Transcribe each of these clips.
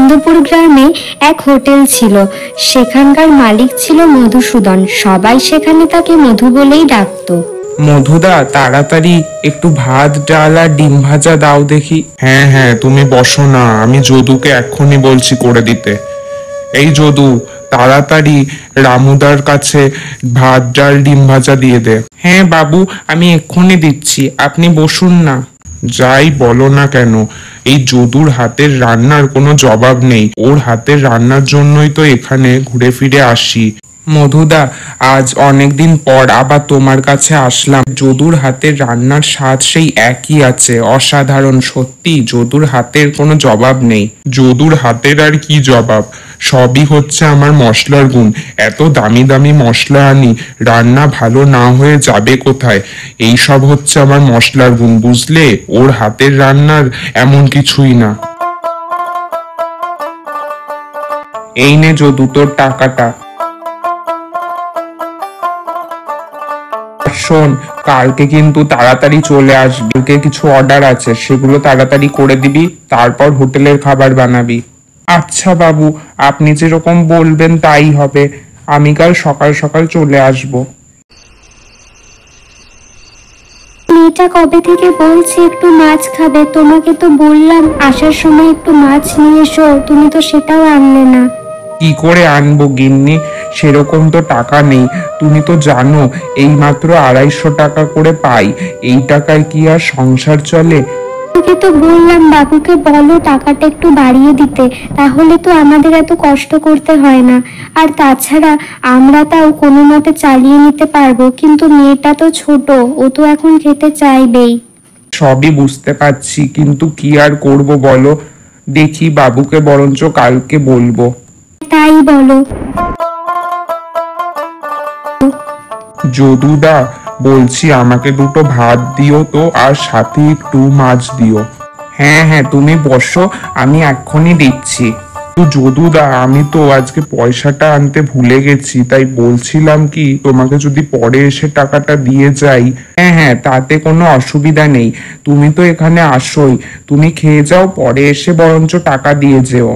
আনন্দপুর গ্রামে এক হোটেল ছিল। সেখানকার মালিক ছিল মধুসূদন। সবাই সেখানে তাকে মধু বলেই ডাকতো। মধুদা, তাড়াতাড়ি একটু ভাত, ডাল আর ডিম ভাজা দাও দেখি। হ্যাঁ হ্যাঁ, তুমি বসো না, আমি যদুকে এক্ষুনি বলছি করে দিতে। এই যদু, তাড়াতাড়ি রামুদার কাছে ভাত, ডাল, ডিম ভাজা দিয়ে দে। হ্যাঁ বাবু, আমি এক্ষুনি দিচ্ছি, আপনি বসুন না। যাই বলো না কেন, এই যদুর হাতের রান্নার কোনো জবাব নেই। ওর হাতের রান্নার জন্যই তো এখানে ঘুরে ফিরে আসি। মধুদা, আজ অনেকদিন পর আবার তোমার কাছে আসলাম। যদুর হাতের রান্নার স্বাদ সেই একই আছে, অসাধারণ। সত্যি যদুর হাতের কোনো জবাব নেই। যদুর হাতের আর কি জবাব, সবই হচ্ছে আমার মশলার গুণ। এত দামি দামি মশলা আনি, রান্না ভালো না হয়ে যাবে কোথায়? এই সব হচ্ছে আমার মশলার গুণ, বুঝলে? ওর হাতের রান্নার এমন কিছুই না। এই নে যদু, তোর টাকাটা। শোন, কালকে কিন্তু তাড়াতাড়ি চলে আসবি। কালকে কিছু অর্ডার আছে, সেগুলো তাড়াতাড়ি করে দিবি, তারপর হোটেলের খাবার বানাবি। আচ্ছা বাবু, আপনি যেরকম বলবেন তাই হবে। আমি কাল সকাল সকাল চলে আসব। মেয়েটা কবে থেকে বলছে একটু মাছ খাবে। তোমাকে তো বললাম আসার সময় একটু মাছ নিয়ে এসো, তুমি তো সেটাও আনলে না। কি করে আনবো গিন্নি, সেরকম তো টাকা নেই। তুমি তো জানো এই মাত্র 250 টাকা করে পাই। এই টাকায় কি আর সংসার চলে? তোকে তো বললাম বাবুকে বলো টাকাটা একটু বাড়িয়ে দিতে, তাহলে তো আমাদের এত কষ্ট করতে হয় না। আর তাছাড়া আমরা তাও কোনো মতে চালিয়ে নিতে পারবো, কিন্তু মেয়েটা তো ছোট, ও তো এখন খেতে চাইবেই। সবই বুঝতে পারছি, কিন্তু কি আর করব বলো। দেখি বাবুকে বরঞ্চ কালকে বলবো। তাই বলো। যদুদা, বলছি আমাকে দুটো ভাত দিও তো, আর সাথে একটু মাছ দিও। হ্যাঁ হ্যাঁ, তুমি বসো, আমি এক্ষুনি দিচ্ছি। তো যদুদা, আমি তো আজকে পয়সাটা আনতে ভুলে গেছি, তাই বলছিলাম কি তোমাকে যদি পরে এসে টাকাটা দিয়ে যাই। হ্যাঁ হ্যাঁ, তাতে কোনো অসুবিধা নেই। তুমি তো এখানে আসোই, তুমি খেয়ে যাও, পরে এসে বরঞ্চ টাকা দিয়ে যেও।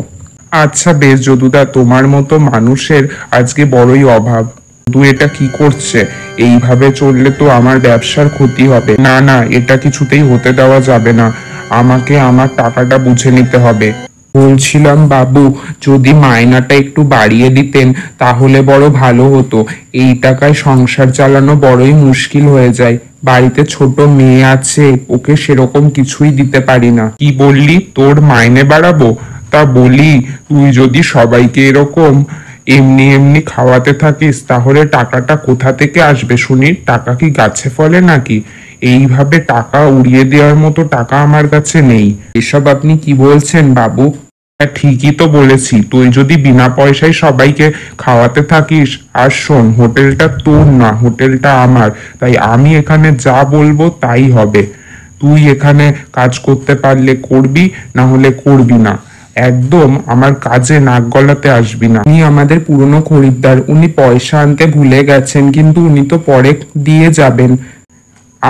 আচ্ছা বেশ যদুদা, তোমার মতো মানুষের আজকে বড়ই অভাব। তুই এটা কি করছে? এইভাবে চললে তো আমার ব্যবসার ক্ষতি হবে। না না, এটা কিছুতেই হতে দেওয়া যাবে না। আমাকে আমার টাকাটা বুঝে নিতে হবে। বলছিলাম বাবু, যদি মাইনাটা একটু বাড়িয়ে দিতেন তাহলে বড় ভালো হতো। এই টাকায় সংসার চালানো বড়ই মুশকিল হয়ে যায়। বাড়িতে ছোট মেয়ে আছে, ওকে সেরকম কিছুই দিতে পারি না। কি বললি, তোর মাইনে বাড়াবো? তা বলি, তুই যদি সবাইকে এরকম এমনি এমনি খাওয়াতে থাকিস তাহলে টাকাটা কোথা থেকে আসবে শুনি? টাকা কি গাছে ফলে নাকি? এইভাবে টাকা উড়িয়ে দেওয়ার মতো টাকা আমার কাছে নেই। এসব আপনি কি বলছেন বাবু? ঠিকই তো বলেছি, তুই যদি বিনা পয়সায় সবাইকে খাওয়াতে থাকিস। আর শোন, হোটেলটা তোর না, হোটেলটা আমার, তাই আমি এখানে যা বলবো তাই হবে। তুই এখানে কাজ করতে পারলে করবি, না হলে করবি না। একদম আমার কাজে নাক গলাতে আসবি না। উনি আমাদের পুরনো খরিদ্দার, উনি পয়সা আনতে ভুলে গেছেন, কিন্তু উনি তো পরে দিয়ে যাবেন।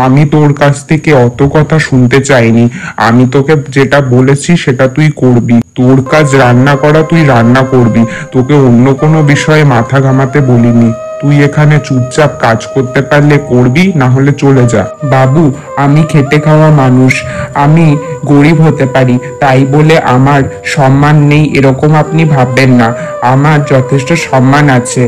আমি তোর কাছ থেকে অত কথা শুনতে চাইনি। আমি তোকে যেটা বলেছি সেটা তুই করবি। তোর কাজ রান্না করা, তুই রান্না করবি। তোকে অন্য কোনো বিষয়ে মাথা ঘামাতে বলিনি। তুই এখানে চুপচাপ কাজ করতে পারলে করবি, না হলে চলে যা। বাবু, আমি খেটে খাওয়া মানুষ, আমি গরিব হতে পারি, তাই বলে আমার সম্মান নেই এরকম আপনি ভাববেন না। আমার যথেষ্ট সম্মান আছে।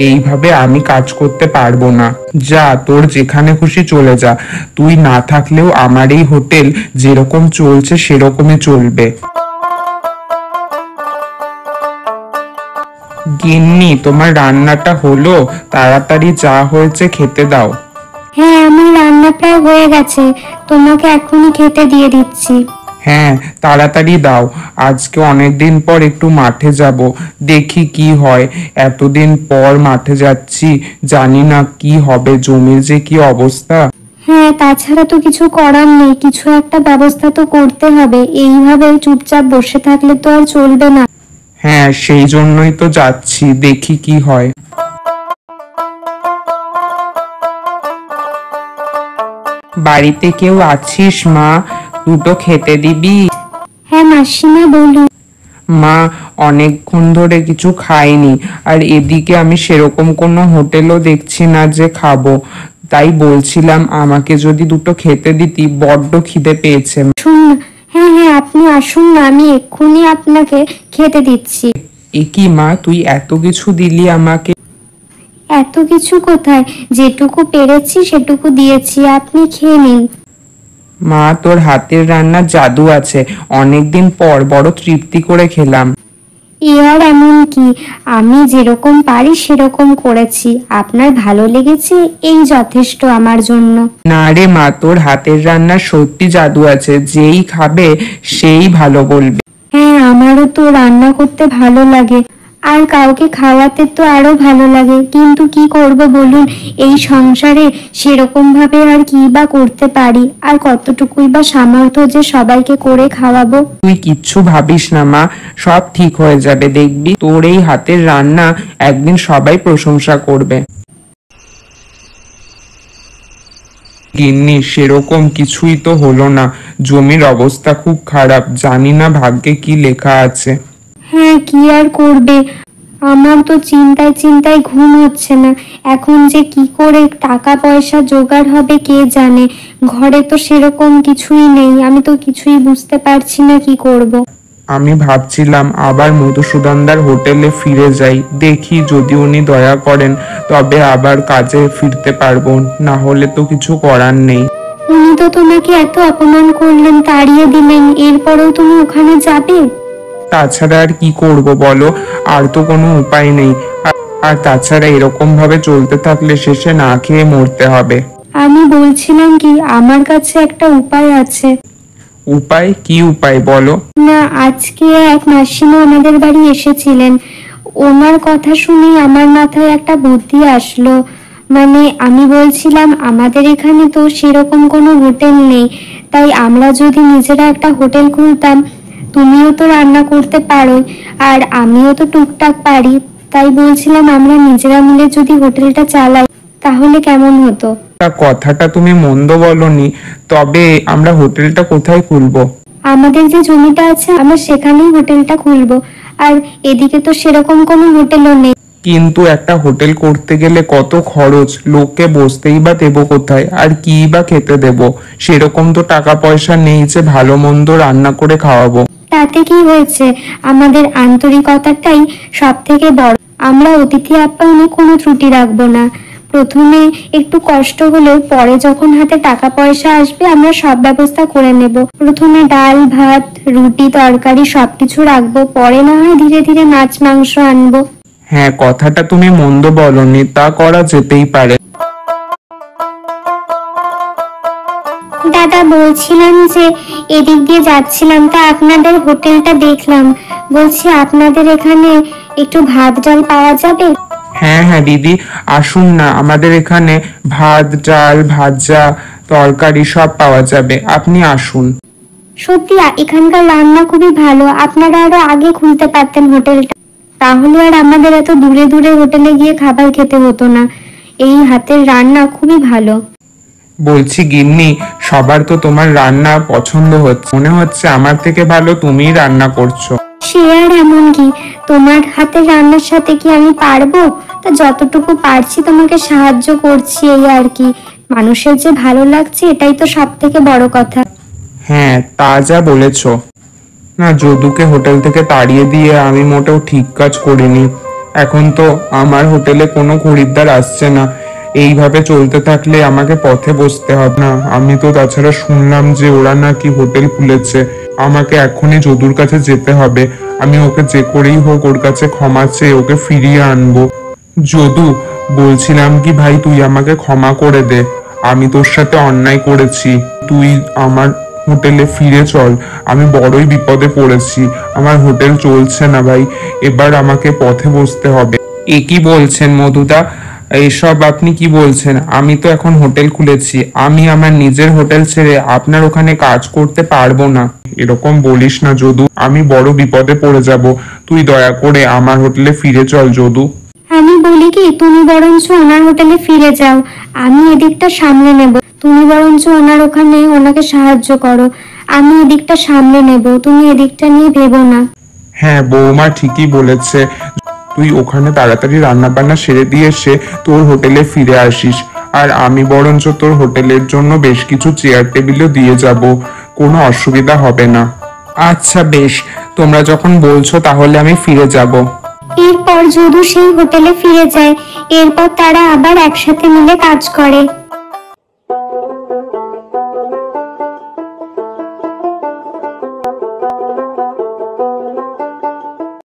এইভাবে আমি কাজ করতে পারবো না। যা, তোর যেখানে খুশি চলে যা। তুই না থাকলেও আমার এই হোটেল যেরকম চলছে সেরকমই চলবে। গিন্নি, তোমার রান্নাটা হলো? তাড়াতাড়ি যা হয়েছে খেতে দাও। হ্যাঁ, আমার রান্না প্রায় হয়ে গেছে, তোমাকে এখনই খেতে দিয়ে দিচ্ছি। হ্যাঁ, তাড়াতাড়ি দাও। আজকে অনেকদিন পর একটু মাঠে যাব, দেখি কি হয়। এতদিন পর মাঠে যাচ্ছি, জানি না কি হবে, জমির যে কি অবস্থা। হ্যাঁ, তাছাড়া তো কিছু করার নেই, কিছু একটা ব্যবস্থা তো করতে হবে। এইভাবে চুপচাপ বসে থাকলে তো আর চলবে না। হ্যাঁ, সেই জন্যই তো যাচ্ছি, দেখি কি হয়। বাড়িতে কেউ আছিস মা? দুটো খেতে দিবি? হ্যাঁ মাসিমা, বলুন। মা, অনেকক্ষণ ধরে কিছু খাইনি, আর এদিকে আমি সেরকম কোনো হোটেলও দেখছি না যে খাবো। তাই বলছিলাম আমাকে যদি দুটো খেতে দিতি, বড্ড খিদে পেয়েছে। শুন না, হ্যাঁ হ্যাঁ আপনি আসুন না, আমি এক্ষুনি আপনাকে খেতে দিচ্ছি। এ কি মা, তুই এত কিছু দিলি আমাকে? এত কিছু কোথায়, যেটুকু পেরেছি সেটুকু দিয়েছি, আপনি খেয়ে নিন। মা, তোর হাতের রান্নার জাদু আছে, অনেকদিন পর বড় তৃপ্তি করে খেলাম। এ আর এমন কি, আমি যেরকম পারি সেরকম করেছি, আপনার ভালো লেগেছে এই যথেষ্ট আমার জন্য। না রে মা, তোর হাতের রান্নার সত্যি জাদু আছে, যেই খাবে সেই ভালো বলবে। হ্যাঁ, আমারও তো রান্না করতে ভালো লাগে, আর কাউকে খাওয়াতে তো আরো ভালো লাগে, কিন্তু কি করব বলুন, এই সংসারে সেরকম ভাবে আর কি বা করতে পারি, আর কতটুকুই বা সামর্থ্য যে সবাইকে করে খাওয়াবো। তুই কিচ্ছু ভাবিস না মা, সব ঠিক হয়ে যাবে, দেখবি তোর এই হাতের রান্না একদিন সবাই প্রশংসা করবে। গিন্নি, সেরকম কিছুই তো হলো না, জমির অবস্থা খুব খারাপ, জানি না ভাগ্যে কি লেখা আছে। হ্যাঁ, কি আর করবে, আমার তো চিন্তায় চিন্তায় ঘুম হচ্ছে না, এখন যে কি করে টাকা পয়সা জোগাড় হবে কে জানে, ঘরে তো সেরকম কিছুই নেই, আমি তো কিছুই বুঝতে পারছি না কি করব। আমি ভাবছিলাম আবার মধুসূদনদার হোটেলে ফিরে যাই, দেখি যদি উনি দয়া করেন তবে আবার কাজে ফিরতে পারবো, না হলে তো কিছু করার নেই। উনি তো তোমাকে এত অপমান করলেন, তাড়িয়ে দিলেন, এরপরেও তুমি ওখানে যাবে? তাছাড়া আর কি করব বলো, আর তো কোনো উপায় নেই। আর তাছাড়া এরকম ভাবে চলতে থাকলে শেষে না খেয়ে মরতে হবে। আমি বলছিলাম কি, আমার কাছে একটা উপায় আছে। উপায়? কি উপায় বলো? না, আজকে এক মাসিমা আমাদের বাড়ি এসেছিলেন, ওনার কথা শুনেই আমার মাথায় একটা বুদ্ধি আসলো। মানে আমি বলছিলাম আমাদের এখানে তো সেরকম কোনো হোটেল নেই, তাই আমরা যদি নিজেরা একটা হোটেল খুলতাম, তুমিও তো রান্না করতে পারো আর আমিও তো টুকটাক পারি, তাই বলছিলাম আমরা নিজেরা মিলে যদি হোটেলটা চালাই তাহলে কেমন হতো? কথাটা তুমি মন্দ বলনি, তবে আমরা হোটেলটা কোথায় খুলবো? আমাদের যে জমিটা আছে আমরা সেখানেই হোটেলটা খুলবো, আর এদিকে তো সেরকম কোনো হোটেলও নেই। কিন্তু একটা হোটেল করতে গেলে কত খরচ, লোককে বসতেই বা দেবো কোথায়, আর কি বা খেতে দেবো? সেরকম তো টাকা পয়সা নেই যে ভালো মন্দ রান্না করে খাওয়াবো। তাতে কি হয়েছে, আমাদের আন্তরিকতাটাই সব থেকে বড়, আমরা অতিথি আপ্যায়নে কোনো ত্রুটি রাখবো না। প্রথমে একটু কষ্ট হলেও পরে যখন হাতে টাকা পয়সা আসবে আমরা সব ব্যবস্থা করে নেব, প্রথমে ডাল ভাত রুটি তরকারি সবকিছু রাখবো, পরে না হয় ধীরে ধীরে মাছ মাংস আনবো। হ্যাঁ, কথাটা তুমি মন্দ বলনি, তা করা যেতেই পারে। দাদা, বলছিলাম যে এদিক দিয়ে যাচ্ছিলাম তা আপনাদের হোটেলটা দেখলাম, বলছি আপনাদের এখানে একটু ভাত ডাল পাওয়া যাবে? হ্যাঁ হ্যাঁ দিদি, আসুন না, আমাদের এখানে ভাত ডাল ভাজা তরকারি সব পাওয়া যাবে, আপনি আসুন। সত্যি এখানকার রান্না খুবই ভালো, আপনারা আরো আগে খুলতে পারতেন হোটেলটা, তাহলে আর আমাদের এত দূরে দূরে হোটেলে গিয়ে খাবার খেতে হতো না, এই হাতের রান্না খুবই ভালো। বলছি গিন্নি, সবার তো তোমার রান্না পছন্দ হচ্ছে, মনে হচ্ছে আমার থেকে ভালো তুমিই রান্না করছো। সে আর এমন কি, তোমার হাতের রান্নার সাথে কি আমি পারবো? তা যতটুকু পারছি তোমাকে সাহায্য করছি, এই আর কি, মানুষের যে ভালো লাগছে এটাই তো সব থেকে বড় কথা। হ্যাঁ, তা যা বলেছো। না, যদুকে হোটেল থেকে তাড়িয়ে দিয়ে আমি মোটেও ঠিক কাজ করিনি, এখন তো আমার হোটেলে কোনো খরিদ্দার আসছে না, এইভাবে চলতে থাকলে আমাকে পথে বসতে হবে। না, আমি তো তাছাড়া শুনলাম যে ওরা নাকি হোটেল খুলেছে, আমাকে এখনই যদুর কাছে যেতে হবে, আমি ওকে যে করেই হোক ওর কাছে ক্ষমা চেয়ে ওকে ফিরিয়ে আনবো। যদু, বলছিলাম কি ভাই, তুই আমাকে ক্ষমা করে দে, আমি তোর সাথে অন্যায় করেছি, তুই আমার হোটেলে ফিরে চল, আমি বড়ই বিপদে পড়েছি, আমার হোটেল চলছে না ভাই, এবার আমাকে পথে বসতে হবে। এ কি বলছেন মধুদা, এসব আপনি কি বলছেন? আমি তো এখন হোটেল খুলেছি, আমি আমার নিজের হোটেল ছেড়ে আপনার ওখানে কাজ করতে পারবো না। এরকম বলিস না যদু, আমি বড় বিপদে পড়ে যাব, তুই দয়া করে আমার হোটেলে ফিরে চল যদু। আমি বলি কি, তুমি বরঞ্চ ওনার হোটেলে ফিরে যাও, আমি এদিকটা সামলে নেব, তুমি বরঞ্চ ওনার ওখানে ওনাকে সাহায্য করো, আমি এদিকটা সামলে নেব, তুমি এদিকটা নিয়ে ভেবো না। হ্যাঁ, বৌমা ঠিকই বলেছে। তুই ওখানে তাড়াতাড়ি রান্না বান্না সেরে দিয়ে এসে তোর হোটেলে ফিরে আসিস। আর আমি বরঞ্চ তোর হোটেলের জন্য বেশ কিছু চেয়ার টেবিলও দিয়ে যাব, কোনো অসুবিধা হবে না। আচ্ছা বেশ, তোমরা যখন বলছো তাহলে আমি ফিরে যাব। এরপর যদু সেই হোটেলে ফিরে যায়। এরপর তারা আবার একসাথে মিলে কাজ করে।